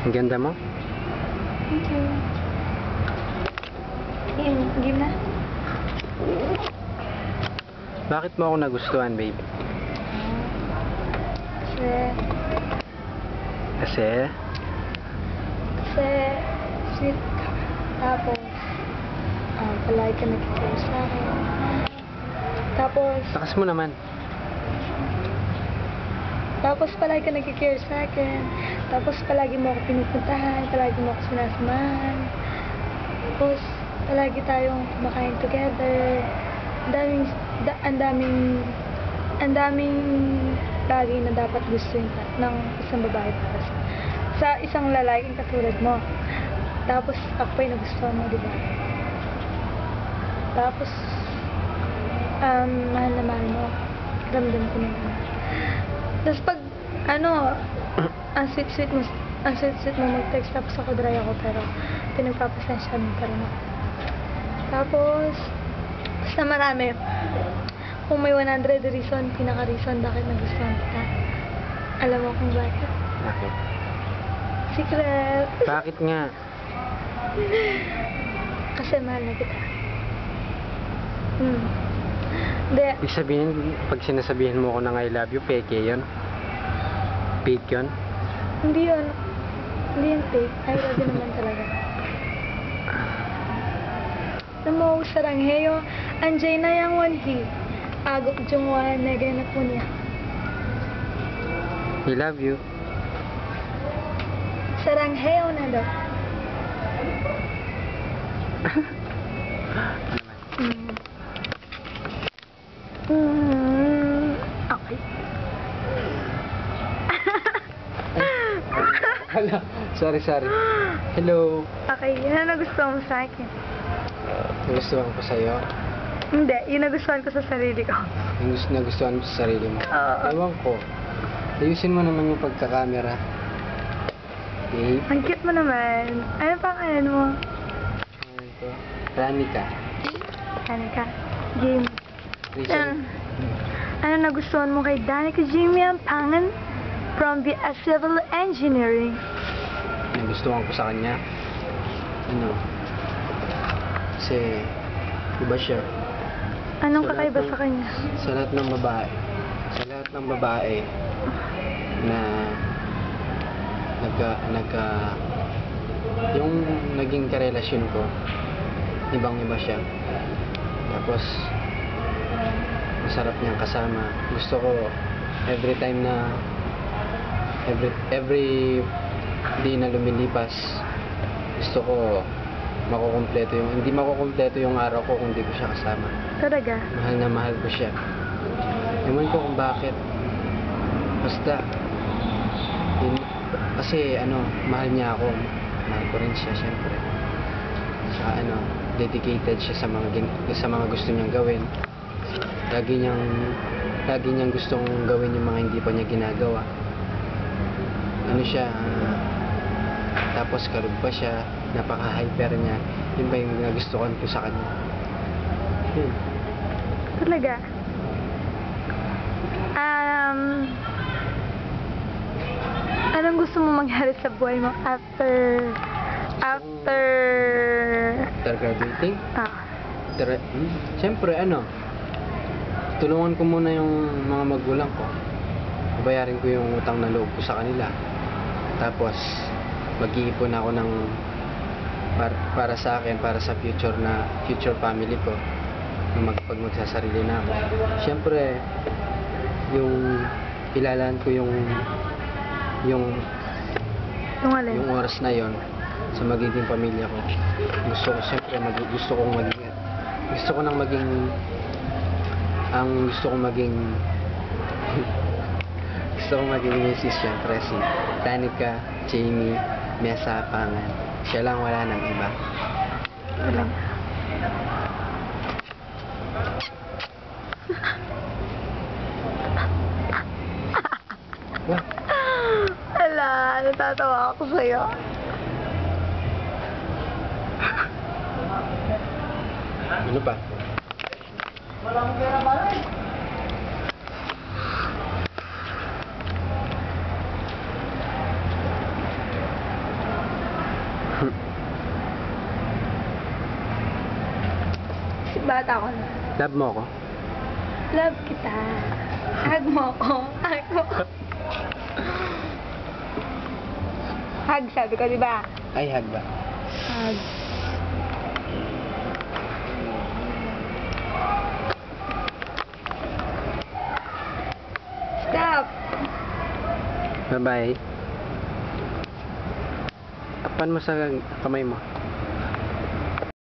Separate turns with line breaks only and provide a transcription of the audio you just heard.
Ang ganda mo.
Thank you. Game na.
Bakit mo ako nagustuhan, babe?
Kasi sweet ka. Tapos, palagi ka nag-care sa akin.
Takas mo naman.
Tapos palagi ka nag-care sa akin. Tapos palagi mo ako pinupuntahan. Palagi mo ako sinasamahan. Tapos palagi tayong kumakain together. Ang daming bagay na dapat gustuin ng isang babae para sa isang lalaking katulad mo. Tapos ako pa yung nagustuhan mo, diba? Tapos mahal na mahal mo. Ramdam ko naman. Tapos pag ang sweet mo mag-text, tapos ako dry ako, pero pinagpapasensya mo pa rin ako. Tapos basta marami. Kung may 100 reason, pinaka-reason bakit nagustuhan kita. Alam mo kung bakit?
Bakit?
Secret.
Bakit nga?
Kasi mahal na kita. Hindi.
Ibig sabihin, pag sinasabihin mo ako ng I love you, peke yun? Fake yun?
Hindi yun. Hindi yun fake. I love you naman talaga. Alam mo, sarangheyo, anjay na yang wanhi. Agok jungwa negay na po niya.
I love you.
Sarangheyo na daw. Okay.
Hala, sorry. Hello.
Okay, yun ang nagustuhan mo sa akin.
Nagustuhan ko sa'yo.
Hindi, yun nagustuhan ko sa sarili ko.
Yung nagustuhan mo sa sarili mo.
Oo.
Ewan ko. Ayusin mo naman yung pagkakamera. Babe.
Ang cute mo naman. Ano pangalan mo?
Ano ito? Ranika.
Danica. Jamie.
Reason.
Ano nagustuhan mo kay Danica Jamie ang pangan? From the Civil Engineering.
Nagustuhan ko sa kanya. Kasi, iba siya.
Anong
Sa
kakaiba
lahat
sa kanya?
Sa lahat ng babae na yung naging karelasyon ko, ibang-iba siya. Tapos masarap niyang kasama. Gusto ko every time na every day na lumilipas, gusto ko hindi makukumpleto yung araw ko kung hindi ko siya kasama.
Talaga?
Mahal na mahal ko siya. Ewan ko kung bakit. Basta kasi mahal niya ako. Mahal ko rin siya, syempre. Saka dedicated siya sa mga gusto niyang gawin. Lagi niyang gustong gawin yung mga hindi pa niya ginagawa. Tapos kalog pa siya, napaka-hyper niya. Yun ba yung nagustuhan ko sa kanya? Yun.
Talaga? Anong gusto mo mangyari sa buhay mo after
graduating?
Ah.
Siyempre, tulungan ko muna yung mga magulang ko. Bayarin ko yung utang na loob ko sa kanila. Tapos, mag-iipon ako ng para sa akin, para sa future family ko. Pag magsasarili na ako. Siyempre, yung ilalaan ko yung oras na yon sa magiging pamilya ko. Gusto ko siyempre gusto kong maging misis, siyempre si Danica Jamie Mesa Pangan. Siya lang, wala nang iba.
Wala. Ala, natatawa ako sa'yo.
Ano pa?
Walang pera ba rin?
Si bata ko na.
Love mo ako?
Love kita. Hug mo ako. Hug mo ako. Hug, sabi ko, di ba?
Ay, hug ba?
Hug. Stop!
Bye-bye. Tapan mo sa kamay mo.